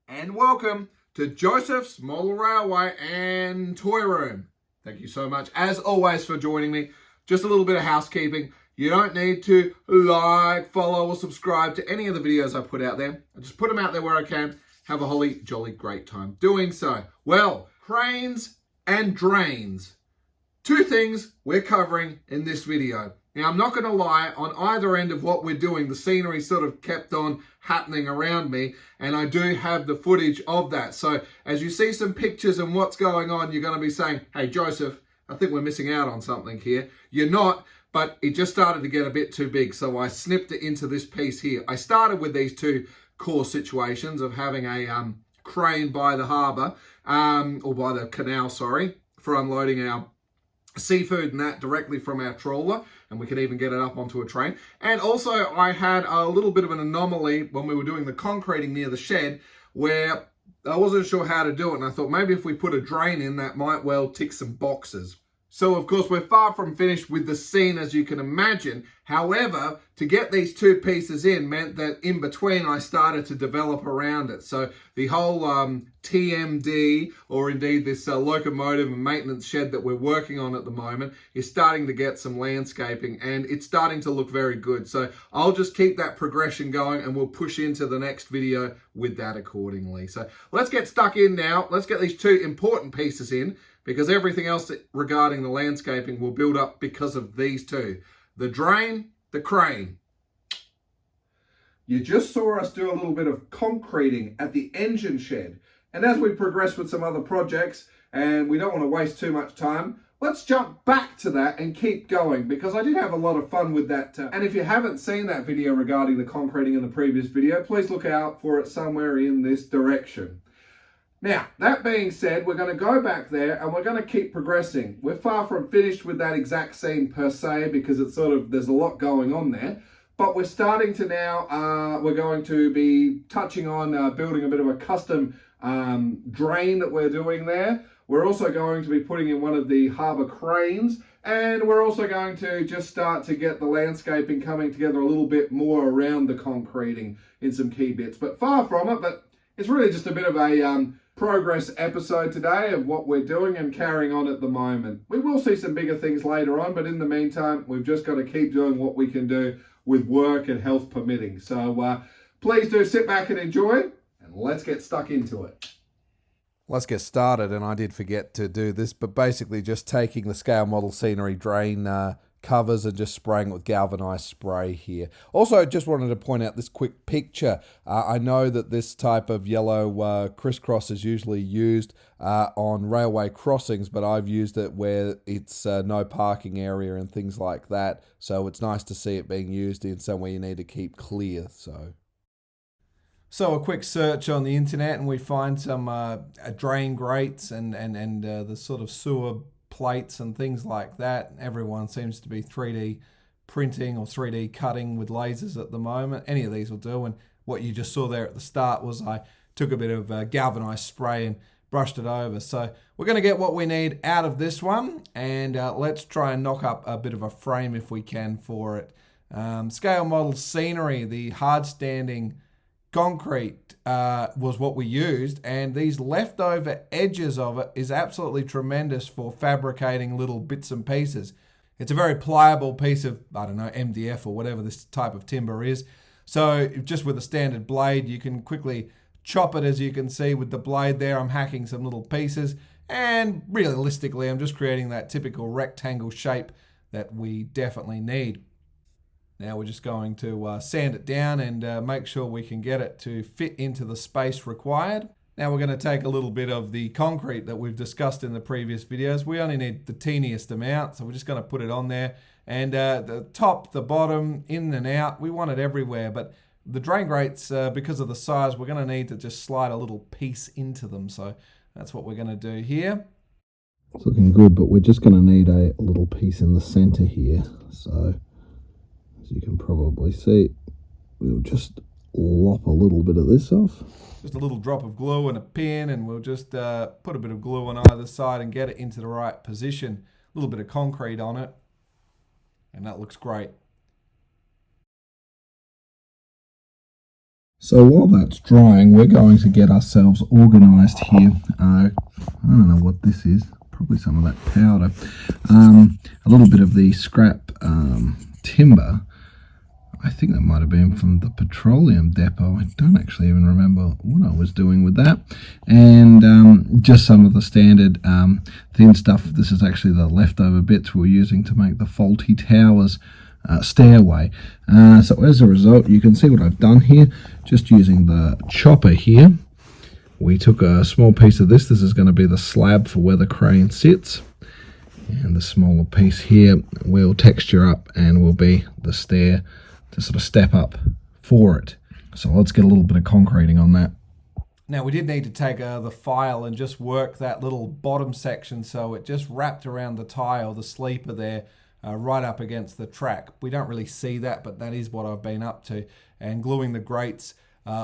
and welcome to Joseph's Model Railway and Toy Room. Thank you so much, as always, for joining me. Just a little bit of housekeeping. You don't need to like, follow, or subscribe to any of the videos I put out there. I just put them out there where I can. Have a holly jolly great time doing so. Well, cranes and drains. Two things we're covering in this video. Now, I'm not going to lie, on either end of what we're doing, the scenery sort of kept on happening around me, and I do have the footage of that. So as you see some pictures and what's going on, you're going to be saying, hey, Joseph, I think we're missing out on something here. You're not, but it just started to get a bit too big, so I snipped it into this piece here. I started with these two core situations of having a crane by the harbour, or by the canal, sorry, for unloading our seafood and that directly from our trawler, and we could even get it up onto a train. And also I had a little bit of an anomaly when we were doing the concreting near the shed, where I wasn't sure how to do it, and I thought maybe if we put a drain in, that might well tick some boxes. So of course we're far from finished with the scene, as you can imagine. However, to get these two pieces in meant that in between I started to develop around it. So the whole TMD, or indeed this locomotive and maintenance shed that we're working on at the moment, is starting to get some landscaping, and it's starting to look very good. So I'll just keep that progression going, and we'll push into the next video with that accordingly. So let's get stuck in now. Let's get these two important pieces in, because everything else regarding the landscaping will build up because of these two. The drain, the crane. You just saw us do a little bit of concreting at the engine shed. And as we progress with some other projects, and we don't want to waste too much time, let's jump back to that and keep going, because I did have a lot of fun with that. And if you haven't seen that video regarding the concreting in the previous video, please look out for it somewhere in this direction. Now, that being said, we're going to go back there and we're going to keep progressing. We're far from finished with that exact scene per se, because it's sort of, there's a lot going on there. But we're starting to now, we're going to be touching on building a bit of a custom drain that we're doing there. We're also going to be putting in one of the harbour cranes, and we're also going to just start to get the landscaping coming together a little bit more around the concreting in some key bits. But far from it, but it's really just a bit of a progress episode today of what we're doing and carrying on at the moment. We will see some bigger things later on, but in the meantime, we've just got to keep doing what we can do with work and health permitting. So please do sit back and enjoy, and let's get stuck into it. Let's get started, and I did forget to do this, but basically just taking the scale model scenery drain covers and just spraying it with galvanized spray here. Also, just wanted to point out this quick picture. I know that this type of yellow crisscross is usually used on railway crossings, but I've used it where it's no parking area and things like that. So it's nice to see it being used in somewhere you need to keep clear. So a quick search on the internet, and we find some drain grates and the sort of sewer plates and things like that. Everyone seems to be 3D printing or 3D cutting with lasers at the moment. Any of these will do. And what you just saw there at the start was I took a bit of galvanized spray and brushed it over. So we're going to get what we need out of this one, and let's try and knock up a bit of a frame if we can for it. Scale model scenery, the hard standing concrete was what we used, and these leftover edges of it is absolutely tremendous for fabricating little bits and pieces. It's a very pliable piece of, I don't know, MDF or whatever this type of timber is. So just with a standard blade, you can quickly chop it, as you can see with the blade there. I'm hacking some little pieces, and realistically, I'm just creating that typical rectangle shape that we definitely need. Now we're just going to sand it down and make sure we can get it to fit into the space required. Now we're going to take a little bit of the concrete that we've discussed in the previous videos. We only need the teeniest amount, so we're just going to put it on there. And the top, the bottom, in and out, we want it everywhere. But the drain grates, because of the size, we're going to need to just slide a little piece into them. So that's what we're going to do here. It's looking good, but we're just going to need a little piece in the center here. So as you can probably see, we'll just lop a little bit of this off. Just a little drop of glue and a pin, and we'll just put a bit of glue on either side and get it into the right position. A little bit of concrete on it, and that looks great. So while that's drying, we're going to get ourselves organised here. I don't know what this is, probably some of that powder. A little bit of the scrap timber. I think that might have been from the petroleum depot. I don't actually even remember what I was doing with that. And just some of the standard thin stuff. This is actually the leftover bits we're using to make the Fawlty Towers stairway. So as a result, you can see what I've done here. Just using the chopper here, we took a small piece of this. This is going to be the slab for where the crane sits. And the smaller piece here will texture up and will be the stair to sort of step up for it. So let's get a little bit of concreting on that. Now we did need to take the file and just work that little bottom section so it just wrapped around the tile, the sleeper there, right up against the track. We don't really see that, but that is what I've been up to, and gluing the grates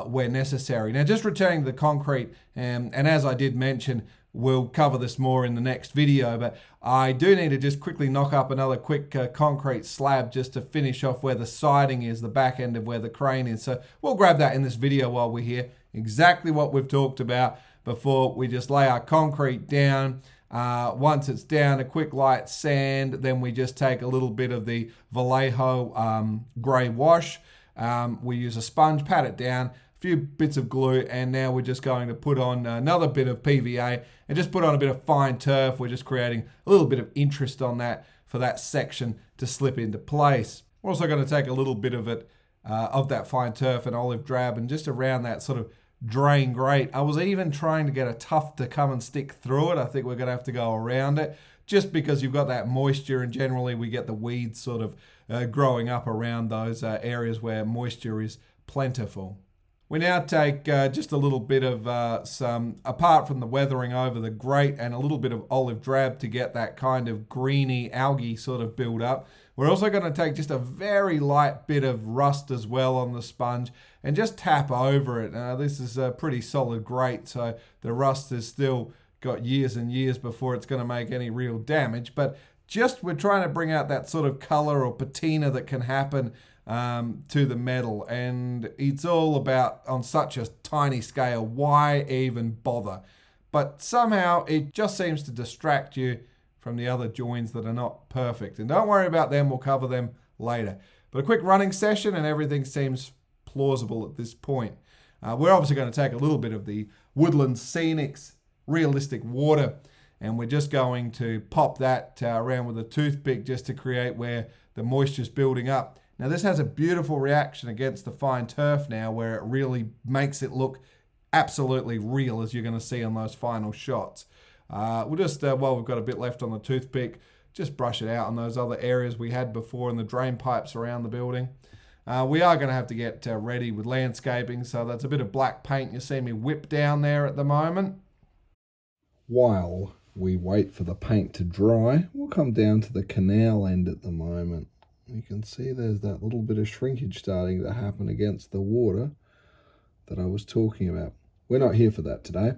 where necessary. Now just returning to the concrete, and as I did mention, we'll cover this more in the next video, but I do need to just quickly knock up another quick concrete slab just to finish off where the siding is, the back end of where the crane is. So we'll grab that in this video while we're here. Exactly what we've talked about before. We just lay our concrete down. Once it's down, a quick light sand, then we just take a little bit of the Vallejo grey wash. We use a sponge, pat it down, few bits of glue, and now we're just going to put on another bit of PVA and just put on a bit of fine turf. We're just creating a little bit of interest on that for that section to slip into place. We're also going to take a little bit of it, of that fine turf and olive drab, and just around that sort of drain grate. I was even trying to get a tuft to come and stick through it. I think we're going to have to go around it just because you've got that moisture, and generally we get the weeds sort of growing up around those areas where moisture is plentiful. We now take just a little bit of some, apart from the weathering over the grate, and a little bit of olive drab to get that kind of greeny algae sort of build up. We're also going to take just a very light bit of rust as well on the sponge and just tap over it. This is a pretty solid grate, so the rust has still got years and years before it's going to make any real damage. But just we're trying to bring out that sort of color or patina that can happen to the metal, and it's all about, on such a tiny scale, why even bother? But somehow it just seems to distract you from the other joins that are not perfect. And don't worry about them, we'll cover them later. But a quick running session and everything seems plausible at this point. We're obviously going to take a little bit of the Woodland Scenics Realistic Water, and we're just going to pop that around with a toothpick just to create where the moisture's building up. Now this has a beautiful reaction against the fine turf now, where it really makes it look absolutely real, as you're going to see on those final shots. We'll just, while we've got a bit left on the toothpick, just brush it out on those other areas we had before in the drain pipes around the building. We are going to have to get ready with landscaping, so that's a bit of black paint you see me whip down there at the moment. While we wait for the paint to dry, we'll come down to the canal end at the moment. You can see there's that little bit of shrinkage starting to happen against the water that I was talking about. We're not here for that today.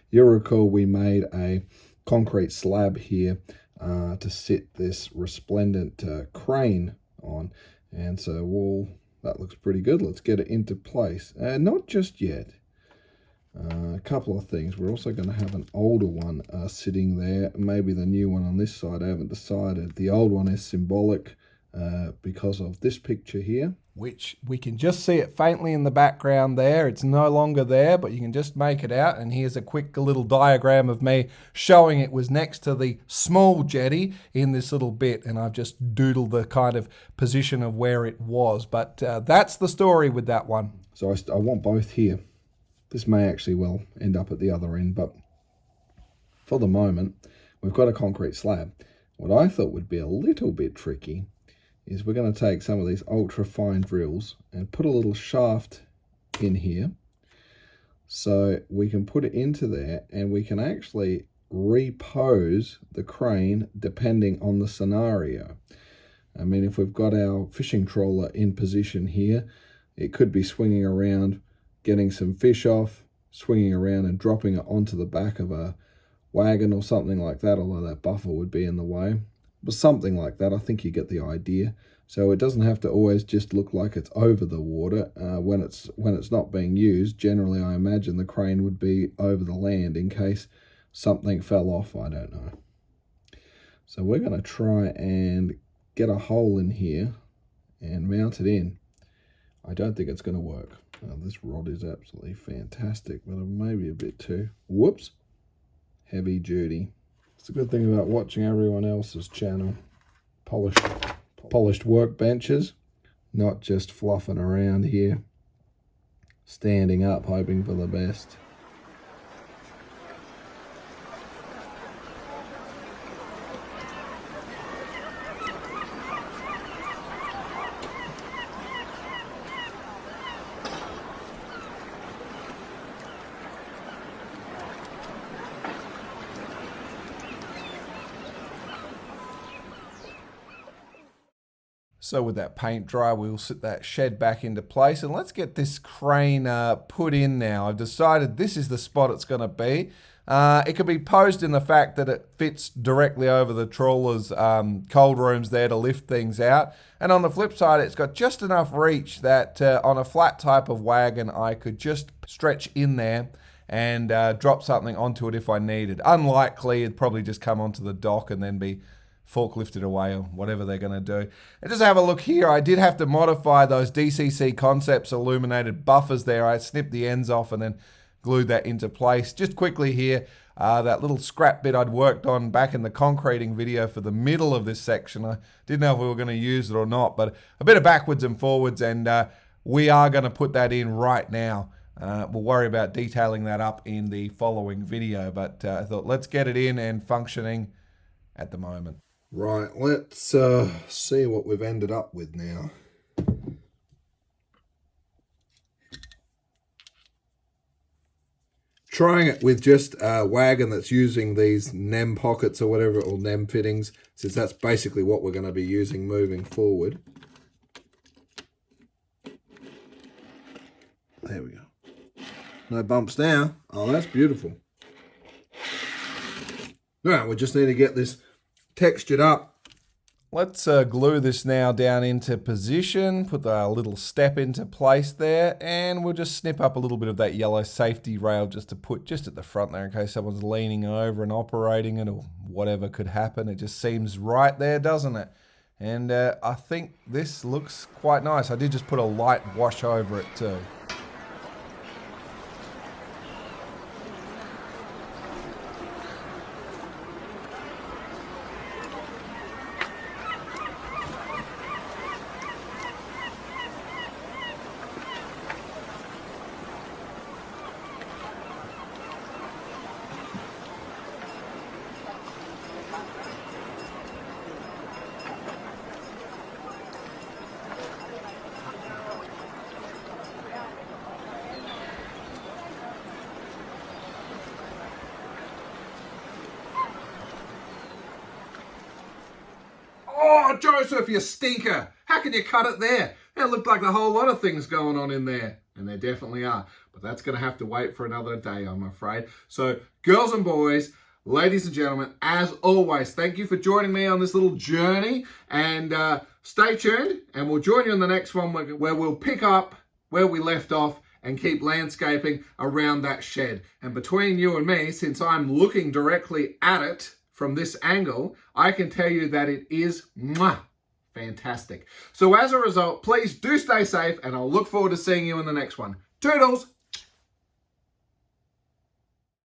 You'll recall we made a concrete slab here to sit this resplendent crane on, and so that looks pretty good. Let's get it into place. Not just yet. A couple of things. We're also going to have an older one sitting there, maybe the new one on this side. I haven't decided. The old one is symbolic because of this picture here, which we can just see it faintly in the background there. It's no longer there, but you can just make it out. And here's a quick little diagram of me showing it was next to the small jetty in this little bit, and I've just doodled the kind of position of where it was. But that's the story with that one. So I want both here. This may actually well end up at the other end, but for the moment, we've got a concrete slab. What I thought would be a little bit tricky is we're going to take some of these ultra fine drills and put a little shaft in here so we can put it into there, and we can actually repose the crane depending on the scenario. I mean, if we've got our fishing trawler in position here, it could be swinging around, getting some fish off, swinging around and dropping it onto the back of a wagon or something like that, although that buffer would be in the way. But something like that, I think you get the idea. So it doesn't have to always just look like it's over the water when it's not being used. Generally, I imagine the crane would be over the land in case something fell off. I don't know. So we're going to try and get a hole in here and mount it in. I don't think it's going to work. This rod is absolutely fantastic, but maybe a bit too, whoops, heavy duty. It's a good thing about watching everyone else's channel. Polished workbenches, not just fluffing around here, standing up, hoping for the best. So with that paint dry, we'll sit that shed back into place, and let's get this crane put in now. I've decided this is the spot it's going to be. It could be posed in the fact that it fits directly over the trawler's cold rooms there to lift things out. And on the flip side, it's got just enough reach that on a flat type of wagon, I could just stretch in there and drop something onto it if I needed. Unlikely, it'd probably just come onto the dock and then be forklifted away or whatever they're going to do. And just have a look here. I did have to modify those DCC Concepts illuminated buffers there. I snipped the ends off and then glued that into place. Just quickly here, that little scrap bit I'd worked on back in the concreting video for the middle of this section. I didn't know if we were going to use it or not, but a bit of backwards and forwards, and we are going to put that in right now. We'll worry about detailing that up in the following video, but I thought let's get it in and functioning at the moment. Right, let's see what we've ended up with now. Trying it with just a wagon that's using these NEM pockets or whatever, or NEM fittings, since that's basically what we're going to be using moving forward. There we go. No bumps now. Oh, that's beautiful. All right, we just need to get this textured up. Let's glue this now down into position, put the little step into place there, and we'll just snip up a little bit of that yellow safety rail just to put just at the front there in case someone's leaning over and operating it or whatever could happen. It just seems right there, doesn't it? And I think this looks quite nice. I did just put a light wash over it too. Oh, Joseph, you stinker. How can you cut it there? It looked like a whole lot of things going on in there. And there definitely are. But that's going to have to wait for another day, I'm afraid. So, girls and boys, ladies and gentlemen, as always, thank you for joining me on this little journey. And stay tuned, and we'll join you in the next one where we'll pick up where we left off and keep landscaping around that shed. And between you and me, since I'm looking directly at it from this angle, I can tell you that it is fantastic. So as a result, please do stay safe, and I'll look forward to seeing you in the next one. Toodles!